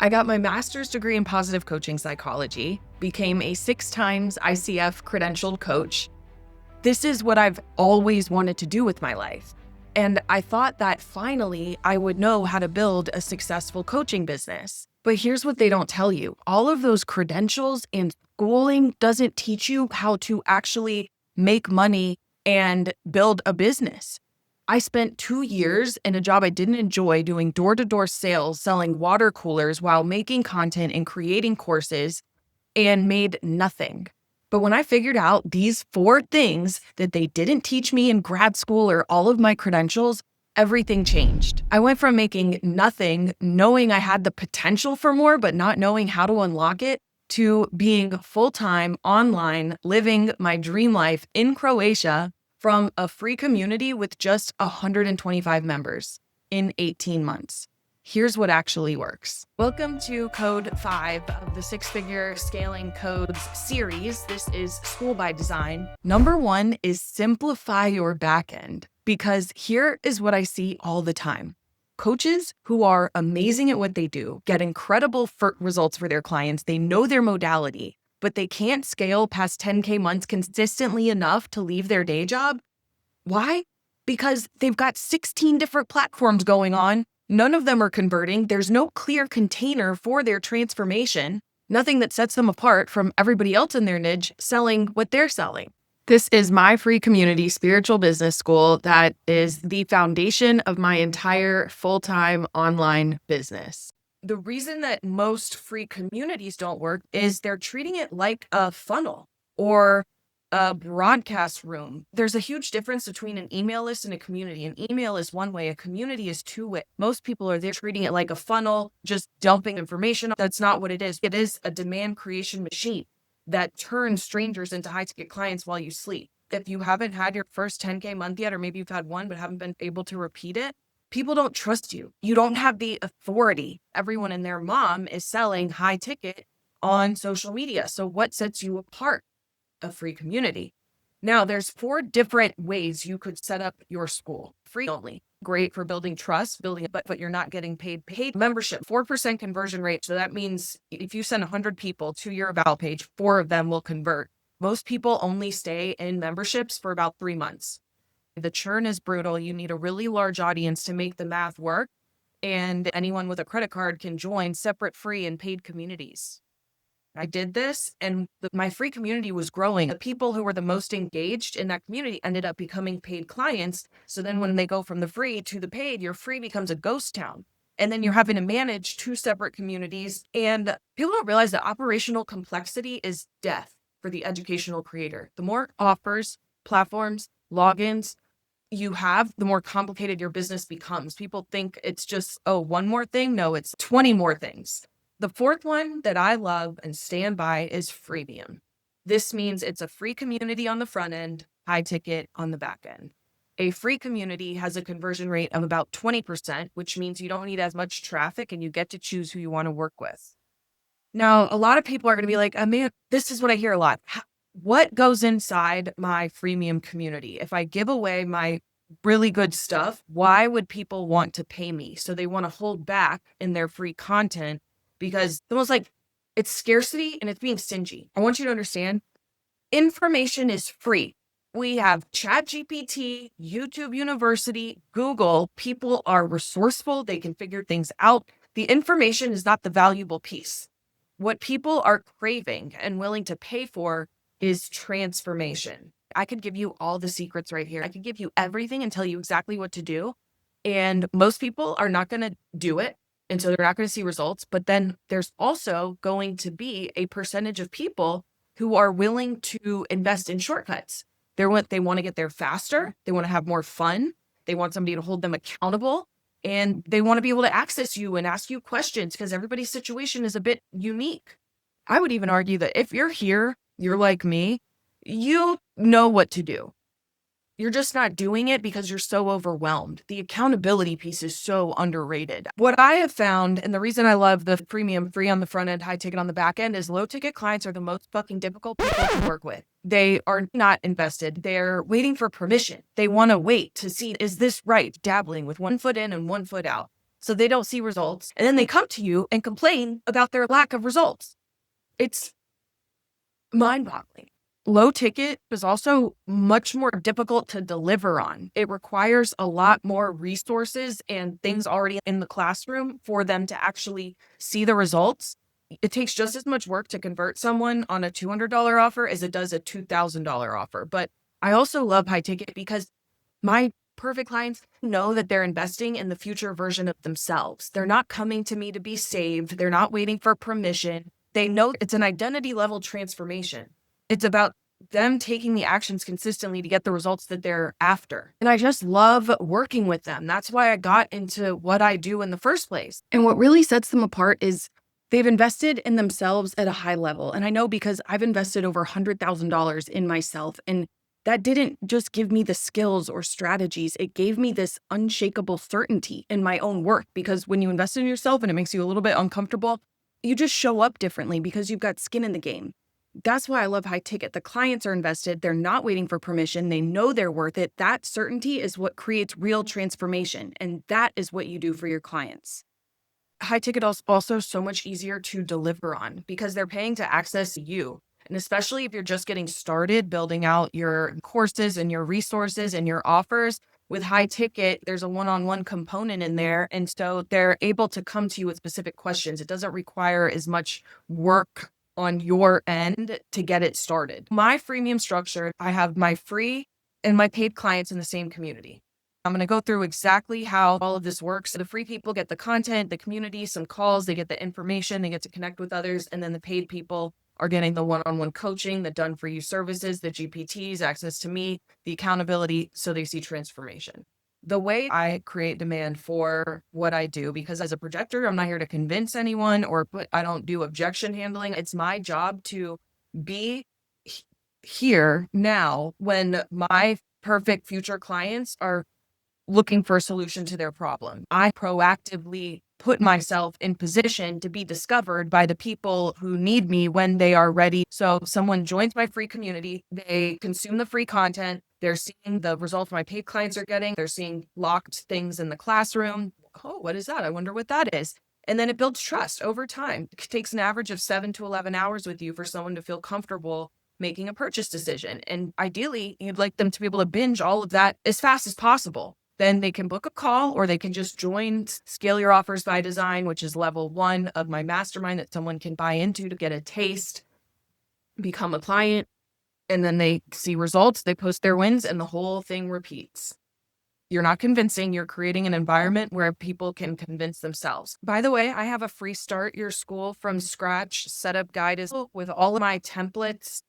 I got my master's degree in positive coaching psychology, became a 6 times ICF credentialed coach. This is what I've always wanted to do with my life. And I thought that finally I would know how to build a successful coaching business. But here's what they don't tell you. All of those credentials and schooling doesn't teach you how to actually make money and build a business. I spent 2 years in a job I didn't enjoy doing door-to-door sales, selling water coolers while making content and creating courses, and made nothing. But when I figured out these 4 things that they didn't teach me in grad school or all of my credentials, everything changed. I went from making nothing, knowing I had the potential for more, but not knowing how to unlock it, to being full-time online, living my dream life in Croatia from a free community with just 125 members in 18 months. Here's what actually works. Welcome to Code 5 of the 6-Figure Scaling Codes series. This is School by Design. Number 1 is simplify your backend, because here is what I see all the time. Coaches who are amazing at what they do get incredible results for their clients. They know their modality, but they can't scale past 10K months consistently enough to leave their day job. Why? Because they've got 16 different platforms going on. None of them are converting. There's no clear container for their transformation. Nothing that sets them apart from everybody else in their niche selling what they're selling. This is my free community spiritual business school that is the foundation of my entire full-time online business. The reason that most free communities don't work is they're treating it like a funnel or a broadcast room. There's a huge difference between an email list and a community. An email is one way, a community is two way. Most people are there treating it like a funnel, just dumping information. That's not what it is. It is a demand creation machine that turns strangers into high-ticket clients while you sleep. If you haven't had your first 10K month yet, or maybe you've had one but haven't been able to repeat it, people don't trust you. You don't have the authority. Everyone and their mom is selling high ticket on social media. So what sets you apart? A free community. Now, there's 4 different ways you could set up your school. Free only. Great for building trust, but you're not getting paid. Paid membership, 4% conversion rate. So that means if you send 100 people to your about page, 4 of them will convert. Most people only stay in memberships for about 3 months. The churn is brutal. You need a really large audience to make the math work. And anyone with a credit card can join separate free and paid communities. I did this and my free community was growing. The people who were the most engaged in that community ended up becoming paid clients. So then when they go from the free to the paid, your free becomes a ghost town. And then you're having to manage 2 separate communities. And people don't realize that operational complexity is death for the educational creator. The more offers, platforms, logins you have, the more complicated your business becomes. People think it's just, one more thing. No, it's 20 more things. The 4th one that I love and stand by is freemium. This means it's a free community on the front end, high ticket on the back end. A free community has a conversion rate of about 20%, which means you don't need as much traffic and you get to choose who you want to work with. Now, a lot of people are going to be like, man, this is what I hear a lot. What goes inside my freemium community? If I give away my really good stuff, why would people want to pay me? So they want to hold back in their free content because it's almost like it's scarcity and it's being stingy. I want you to understand, information is free. We have ChatGPT, YouTube University, Google. People are resourceful. They can figure things out. The information is not the valuable piece. What people are craving and willing to pay for is transformation. I could give you all the secrets right here. I could give you everything and tell you exactly what to do. And most people are not going to do it. And so they're not going to see results. But then there's also going to be a percentage of people who are willing to invest in shortcuts. They want to get there faster. They want to have more fun. They want somebody to hold them accountable. And they want to be able to access you and ask you questions because everybody's situation is a bit unique. I would even argue that if you're here, you're like me, you know what to do. You're just not doing it because you're so overwhelmed. The accountability piece is so underrated. What I have found, and the reason I love the premium free on the front end, high ticket on the back end, is low ticket clients are the most fucking difficult people to work with. They are not invested. They're waiting for permission. They want to wait to see, is this right? Dabbling with one foot in and one foot out. So they don't see results. And then they come to you and complain about their lack of results. It's mind-boggling. Low ticket is also much more difficult to deliver on. It requires a lot more resources and things already in the classroom for them to actually see the results. It takes just as much work to convert someone on a $200 offer as it does a $2,000 offer. But I also love high ticket because my perfect clients know that they're investing in the future version of themselves. They're not coming to me to be saved. They're not waiting for permission. They know it's an identity level transformation. It's about them taking the actions consistently to get the results that they're after. And I just love working with them. That's why I got into what I do in the first place. And what really sets them apart is they've invested in themselves at a high level. And I know because I've invested over $100,000 in myself. And that didn't just give me the skills or strategies. It gave me this unshakable certainty in my own work. Because when you invest in yourself and it makes you a little bit uncomfortable, you just show up differently because you've got skin in the game. That's why I love high ticket. The clients are invested. They're not waiting for permission. They know they're worth it. That certainty is what creates real transformation. And that is what you do for your clients. High ticket is also so much easier to deliver on because they're paying to access you. And especially if you're just getting started building out your courses and your resources and your offers, with high ticket, there's a one-on-one component in there. And so they're able to come to you with specific questions. It doesn't require as much work on your end to get it started. My freemium structure, I have my free and my paid clients in the same community. I'm going to go through exactly how all of this works. So the free people get the content, the community, some calls, they get the information, they get to connect with others. And then the paid people are getting the one-on-one coaching, the done-for-you services, the GPTs, access to me, the accountability, so they see transformation. The way I create demand for what I do, because as a projector, I'm not here to convince anyone I don't do objection handling. It's my job to be here now when my perfect future clients are looking for a solution to their problem. I proactively put myself in position to be discovered by the people who need me when they are ready. So someone joins my free community, they consume the free content, they're seeing the results my paid clients are getting, they're seeing locked things in the classroom. Oh, what is that? I wonder what that is. And then it builds trust over time. It takes an average of 7 to 11 hours with you for someone to feel comfortable making a purchase decision. And ideally, you'd like them to be able to binge all of that as fast as possible. Then they can book a call or they can just join Scale Your Offers by Design, which is level 1 of my mastermind that someone can buy into to get a taste, become a client, and then they see results, they post their wins, and the whole thing repeats. You're not convincing, you're creating an environment where people can convince themselves. By the way, I have a free Start Your School from Scratch setup guide with all of my templates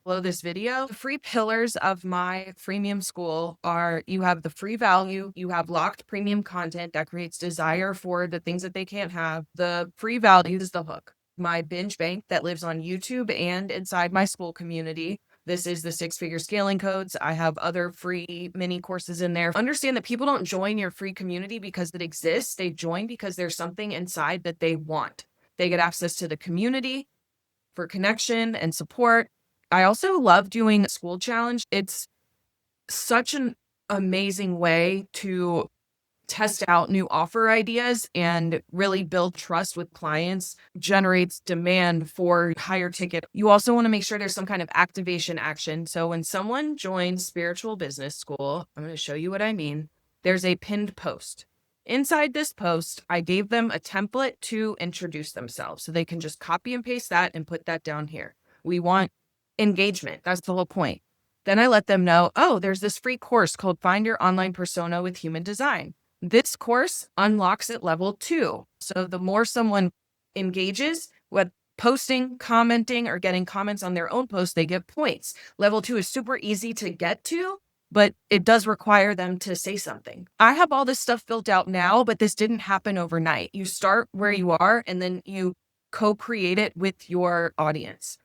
below this video. The free pillars of my freemium school are: you have the free value, you have locked premium content that creates desire for the things that they can't have. The free value is the hook. My binge bank that lives on YouTube and inside my Skool community. This is the 6-figure scaling codes. I have other free mini courses in there. Understand that people don't join your free community because it exists. They join because there's something inside that they want. They get access to the community for connection and support. I also love doing Skool Challenge. It's such an amazing way to test out new offer ideas and really build trust with clients, generates demand for higher ticket. You also want to make sure there's some kind of activation action. So when someone joins Spiritual Business School, I'm going to show you what I mean. There's a pinned post. Inside this post, I gave them a template to introduce themselves. So they can just copy and paste that and put that down here. We want engagement. That's the whole point. Then I let them know, oh, there's this free course called Find Your Online Persona with Human Design. This course unlocks at level 2. So the more someone engages with posting, commenting, or getting comments on their own posts, they get points. Level 2 is super easy to get to, but it does require them to say something. I have all this stuff built out now, but this didn't happen overnight. You start where you are, and then you co-create it with your audience.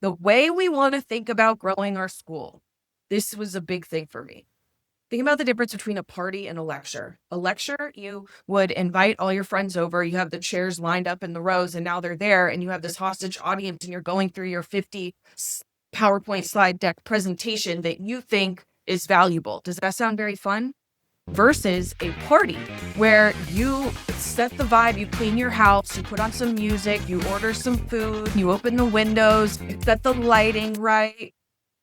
The way we want to think about growing our school, this was a big thing for me. Think about the difference between a party and a lecture. A lecture, you would invite all your friends over. You have the chairs lined up in the rows, and now they're there, and you have this hostage audience, and you're going through your 50 PowerPoint slide deck presentation that you think is valuable. Does that sound very fun? versus a party where you set the vibe, you clean your house, you put on some music, you order some food, you open the windows, you set the lighting right.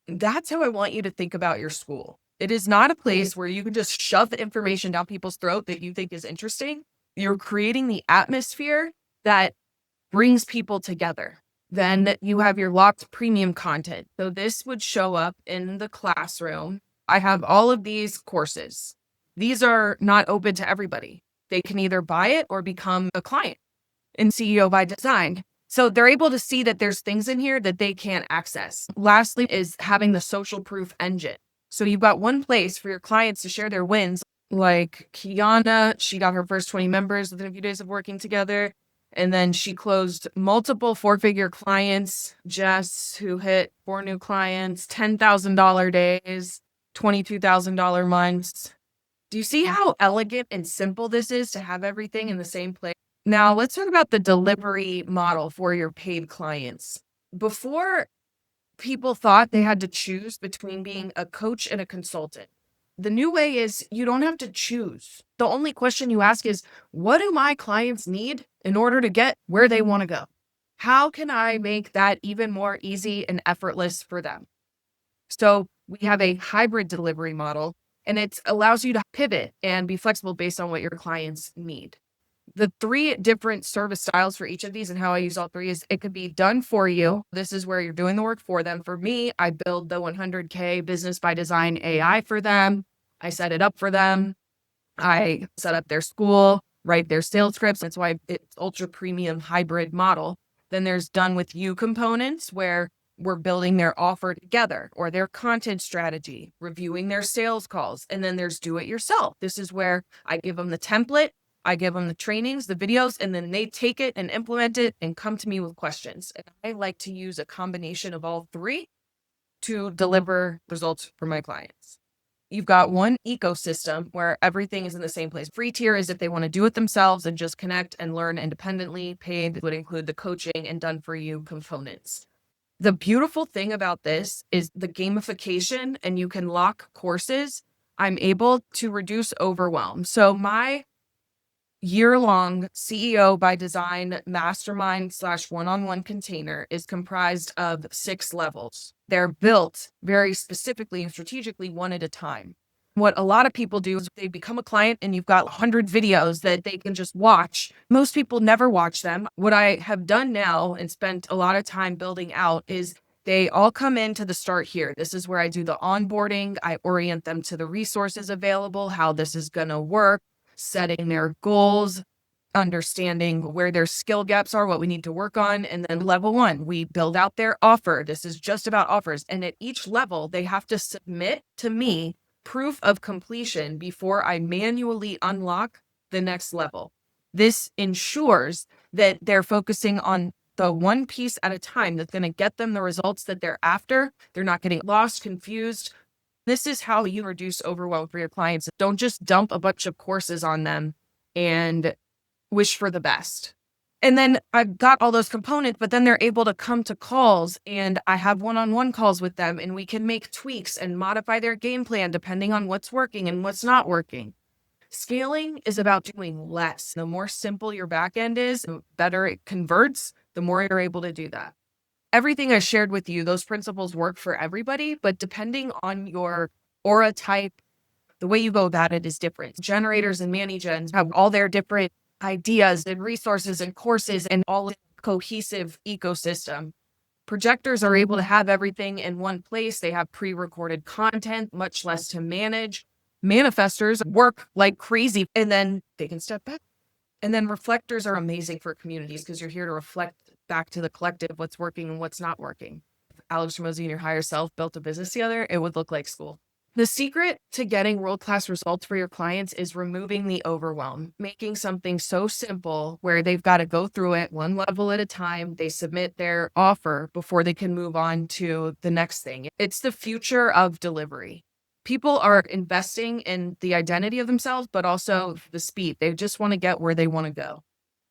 That's how I want you to think about your school. It is not a place where you can just shove the information down people's throat that you think is interesting. You're creating the atmosphere that brings people together. Then you have your locked premium content. So this would show up in the classroom. I have all of these courses. These are not open to everybody. They can either buy it or become a client in CEO by Design. So they're able to see that there's things in here that they can't access. Lastly is having the social proof engine. So you've got one place for your clients to share their wins. Like Kiana, she got her first 20 members within a few days of working together. And then she closed multiple four-figure clients. Jess, who hit 4 new clients, $10,000 days, $22,000 months. Do you see how elegant and simple this is to have everything in the same place? Now, let's talk about the delivery model for your paid clients. Before, people thought they had to choose between being a coach and a consultant. The new way is you don't have to choose. The only question you ask is, what do my clients need in order to get where they want to go? How can I make that even more easy and effortless for them? So we have a hybrid delivery model, and it allows you to pivot and be flexible based on what your clients need. The 3 different service styles for each of these and how I use all 3 is it could be done for you. This is where you're doing the work for them. For me, I build the 100K Business by Design AI for them. I set it up for them. I set up their school, write their sales scripts. That's why it's ultra premium hybrid model. Then there's done with you components where we're building their offer together or their content strategy, reviewing their sales calls. And then there's do it yourself. This is where I give them the template. I give them the trainings, the videos, and then they take it and implement it and come to me with questions. And I like to use a combination of all 3 to deliver results for my clients. You've got one ecosystem where everything is in the same place. Free tier is if they want to do it themselves and just connect and learn independently. Paid would include the coaching and done for you components. The beautiful thing about this is the gamification, and you can lock courses. I'm able to reduce overwhelm. So my year-long CEO by Design mastermind / one-on-one container is comprised of 6 levels. They're built very specifically and strategically one at a time. What a lot of people do is they become a client and you've got 100 videos that they can just watch. Most people never watch them. What I have done now and spent a lot of time building out is they all come into the start here. This is where I do the onboarding. I orient them to the resources available, how this is going to work, setting their goals, understanding where their skill gaps are, what we need to work on. And then level 1, we build out their offer. This is just about offers. And at each level, they have to submit to me proof of completion before I manually unlock the next level. This ensures that they're focusing on the one piece at a time that's going to get them the results that they're after. They're not getting lost, confused. This is how you reduce overwhelm for your clients. Don't just dump a bunch of courses on them and wish for the best. And then I've got all those components, but then they're able to come to calls and I have one-on-one calls with them and we can make tweaks and modify their game plan depending on what's working and what's not working. Scaling is about doing less. The more simple your back end is, the better it converts, the more you're able to do that. Everything I shared with you, those principles work for everybody, but depending on your aura type, the way you go about it is different. Generators and mani-gens have all their different ideas and resources and courses and all in a cohesive ecosystem. Projectors are able to have everything in one place. They have pre-recorded content, much less to manage. Manifestors work like crazy and then they can step back. And then reflectors are amazing for communities because you're here to reflect back to the collective what's working and what's not working. If Alex Ramosi and your higher self built a business together, it would look like Skool. The secret to getting world-class results for your clients is removing the overwhelm, making something so simple where they've got to go through it one level at a time. They submit their offer before they can move on to the next thing. It's the future of delivery. People are investing in the identity of themselves, but also the speed. They just want to get where they want to go.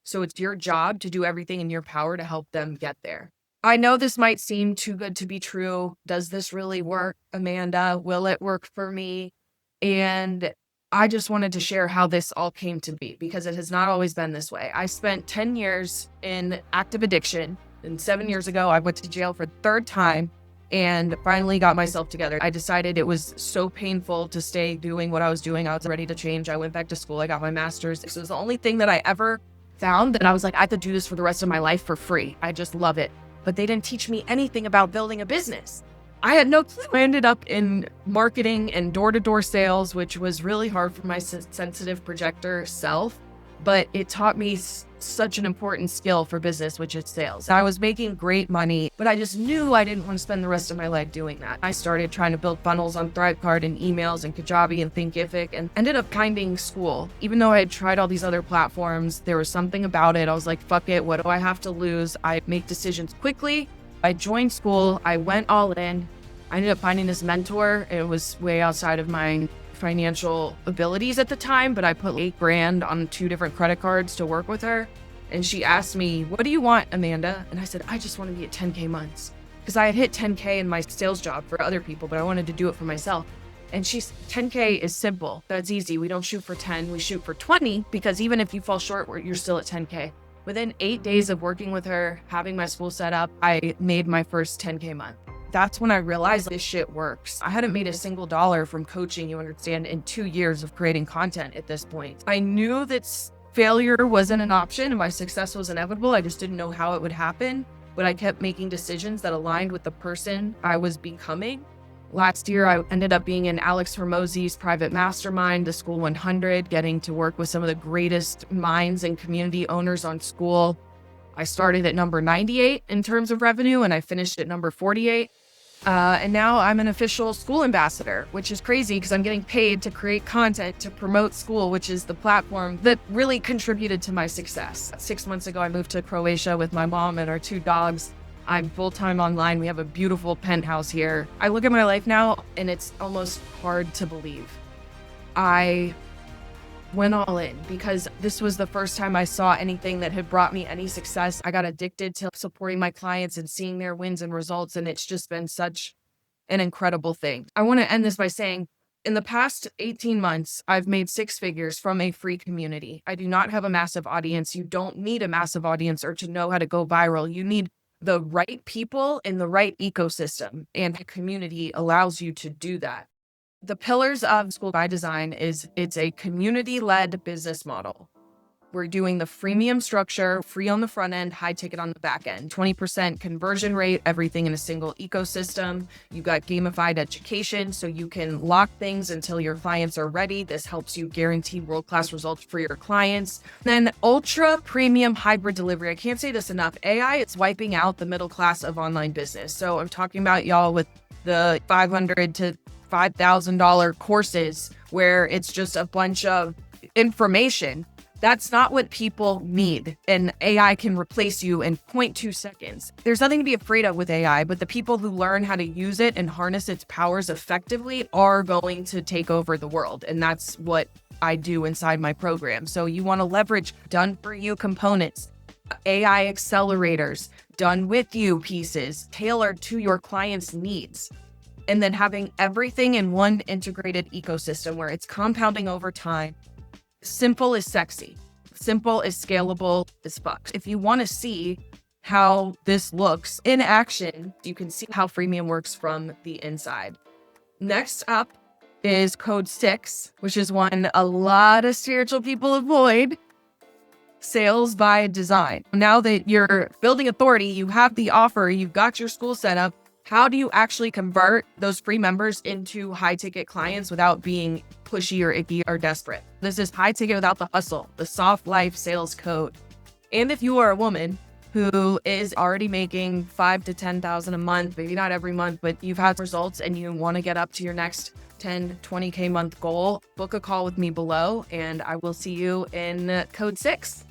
So it's your job to do everything in your power to help them get there. I know this might seem too good to be true. Does this really work, Amanda? Will it work for me? And I just wanted to share how this all came to be because it has not always been this way. I spent 10 years in active addiction, and 7 years ago, I went to jail for the third time and finally got myself together. I decided it was so painful to stay doing what I was doing. I was ready to change. I went back to school. I got my master's. This was the only thing that I ever found that I was like, I could do this for the rest of my life for free. I just love it. But they didn't teach me anything about building a business. I had no clue. I ended up in marketing and door-to-door sales, which was really hard for my sensitive projector self, but it taught me such an important skill for business, which is sales. I was making great money, but I just knew I didn't want to spend the rest of my life doing that. I started trying to build funnels on Thrivecart and emails and Kajabi and Thinkific, and ended up finding Skool. Even though I had tried all these other platforms, there was something about it. I was like, fuck it, what do I have to lose? I make decisions quickly. I joined Skool. I went all in. I ended up finding this mentor. It was way outside of my financial abilities at the time, but I put $8,000 on 2 different credit cards to work with her. And she asked me, what do you want, Amanda? And I said, I just want to be at 10K months. Because I had hit 10K in my sales job for other people, but I wanted to do it for myself. And she's 10K is simple. That's easy. We don't shoot for 10, we shoot for 20, because even if you fall short, you're still at 10K. Within 8 days of working with her, having my school set up, I made my first 10K month. That's when I realized this shit works. I hadn't made a single dollar from coaching, you understand, in 2 years of creating content at this point. I knew that failure wasn't an option and my success was inevitable. I just didn't know how it would happen, but I kept making decisions that aligned with the person I was becoming. Last year, I ended up being in Alex Hormozi's private mastermind, the Skool 100, getting to work with some of the greatest minds and community owners on Skool. I started at number 98 in terms of revenue, and I finished at number 48. And now I'm an official Skool ambassador, which is crazy because I'm getting paid to create content to promote Skool, which is the platform that really contributed to my success. 6 months ago, I moved to Croatia with my mom and our 2 dogs. I'm full-time online. We have a beautiful penthouse here. I look at my life now and it's almost hard to believe. I went all in because this was the first time I saw anything that had brought me any success. I got addicted to supporting my clients and seeing their wins and results, and it's just been such an incredible thing. I want to end this by saying, in the past 18 months, I've made 6 figures from a free community. I do not have a massive audience. You don't need a massive audience or to know how to go viral. You need the right people in the right ecosystem, and the community allows you to do that. The pillars of Skool by Design is it's a community-led business model. We're doing the freemium structure, free on the front end, high ticket on the back end, 20% conversion rate, everything in a single ecosystem. You got gamified education, so you can lock things until your clients are ready. This helps you guarantee world-class results for your clients. Then ultra premium hybrid delivery. I can't say this enough. AI is wiping out the middle class of online business. So I'm talking about y'all with the $500 to $5,000 courses where it's just a bunch of information. That's not what people need, and AI can replace you in 0.2 seconds. There's nothing to be afraid of with AI, but the people who learn how to use it and harness its powers effectively are going to take over the world, and that's what I do inside my program. So you want to leverage done-for-you components, AI accelerators, done-with-you pieces, tailored to your client's needs, and then having everything in one integrated ecosystem where it's compounding over time. Simple is sexy. Simple is scalable as fuck. If you want to see how this looks in action, you can see how freemium works from the inside. Next up is code 6, which is one a lot of spiritual people avoid. Sales by design. Now that you're building authority, you have the offer, you've got your school set up. How do you actually convert those free members into high ticket clients without being pushy or icky or desperate? This is high ticket without the hustle, the soft life sales code. And if you are a woman who is already making $5,000 to $10,000 a month, maybe not every month, but you've had results and you want to get up to your next 10, 20K month goal, book a call with me below and I will see you in code 6.